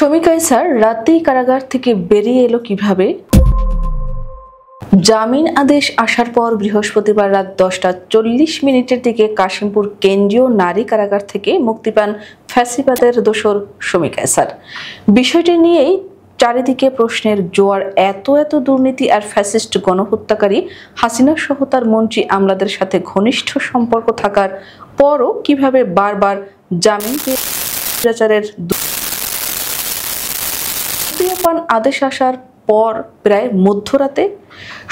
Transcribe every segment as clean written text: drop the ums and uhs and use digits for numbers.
শমী কায়সার রাতেই কারাগার থেকে বেরিয়ে এলো কিভাবে? জামিন আদেশ আসার পর বৃহস্পতিবার রাত 10টা 40 মিনিটের দিকে কাশিমপুর কেন্দ্রীয় নারী কারাগার থেকে মুক্তি পান ফ্যাসিবাদের দোসর শমী কায়সার। বিষয়টি নিয়েই চারিদিকে প্রশ্নের জোয়ার। এত দুর্নীতি আর ফ্যাসিস্ট গণহত্যাকারী হাসিনা সহ তার মন্ত্রী আমলাদের সাথে ঘনিষ্ঠ সম্পর্ক থাকার পরও কিভাবে বারবার জামিন পেয়ে আদেশ আসার পর প্রায় মধ্যরাতে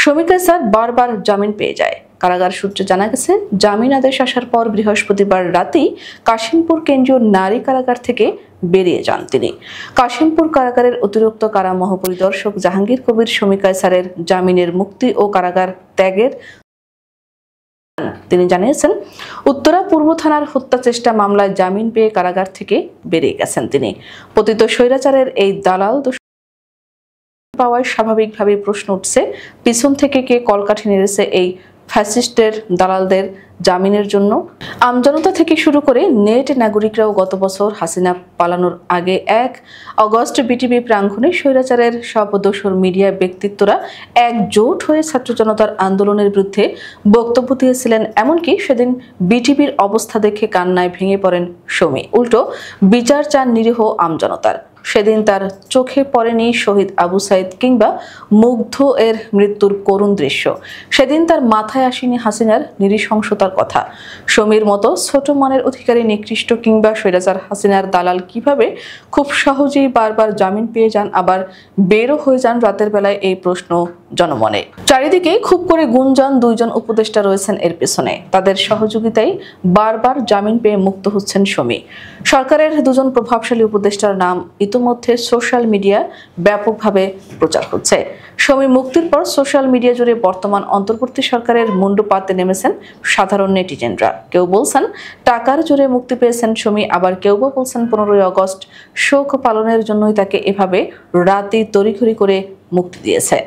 শমী কায়সার বারবার জামিন পেয়ে যায়। কারাগার সূত্রে জানা গেছে, জামিন আদেশ আসার পর বৃহস্পতিবার রাতেই কাশিমপুর কেন্দ্রীয় নারী কারাগার থেকে বেরিয়ে যান তিনি। কাশিমপুর কারাগারের অতিরিক্ত কারা মহাপরিদর্শক জাহাঙ্গীর কবির শমী কায়সারের জামিনের মুক্তি ও কারাগার ত্যাগের তিনি জানিয়েছেন, উত্তরা পূর্ব থানার হত্যা চেষ্টা মামলায় জামিন পেয়ে কারাগার থেকে বেরিয়ে গেছেন তিনি। পতিত স্বৈরাচারের এই দালাল পাওয়ায় স্বাভাবিকভাবে প্রশ্ন উঠছে, পিছন থেকে কে কলকাঠি নেড়েছে এই ফ্যাসিস্টের দালালদের জামিনের জন্য? আমজনতা থেকে শুরু করে নেট নাগরিকরাও গত বছর হাসিনা পালানোর আগে 1 আগস্ট বিটিভি প্রাঙ্গণে স্বৈরাচারের সব দোসর মিডিয়া ব্যক্তিত্বরা একজোট হয়ে ছাত্র জনতার আন্দোলনের বিরুদ্ধে বক্তব্য দিয়েছিলেন। এমনকি সেদিন বিটিভির অবস্থা দেখে কান্নায় ভেঙে পড়েন শমী। উল্টো বিচার চান নিরীহ আমজনতার। সেদিন তার চোখে পড়েনি শহীদ আবু সাইদ কিংবা মুগ্ধ এর মৃত্যুর করুণ দৃশ্য। সেদিন তার মাথায় আসেনি হাসিনার নৃশংসতার কথা। শমীর মতো ছোট মনের অধিকারী নিকৃষ্ট কিংবা স্বৈরাচার হাসিনার দালাল কিভাবে খুব সহজেই বারবার জামিন পেয়ে যান, আবার বেরো হয়ে যান রাতের বেলায়? এই প্রশ্ন জনমনে। চারিদিকে খুব করে গুঞ্জন, 2 জন উপদেষ্টা রয়েছেন এর পেছনে। তাদের সহযোগিতায় বারবার জামিন পেয়ে মুক্ত হচ্ছেন শমী। সরকারের 2 জন প্রভাবশালী উপদেষ্টার নাম ইতোমধ্যে সোশ্যাল মিডিয়া ব্যাপকভাবে প্রচার হচ্ছে। শমী মুক্তির পর সোশ্যাল মিডিয়া জুড়ে বর্তমান অন্তর্বর্তী সরকারের মুন্ডু পাতে নেমেছেন সাধারণ নেটিজেনরা। কেউ বলছেন টাকার জোরে মুক্তি পেয়েছেন শমী, আবার কেউ বা বলছেন 15ই আগস্ট শোক পালনের জন্যই তাকে এভাবে রাতে তড়িঘড়ি করে মুক্তি দিয়েছে।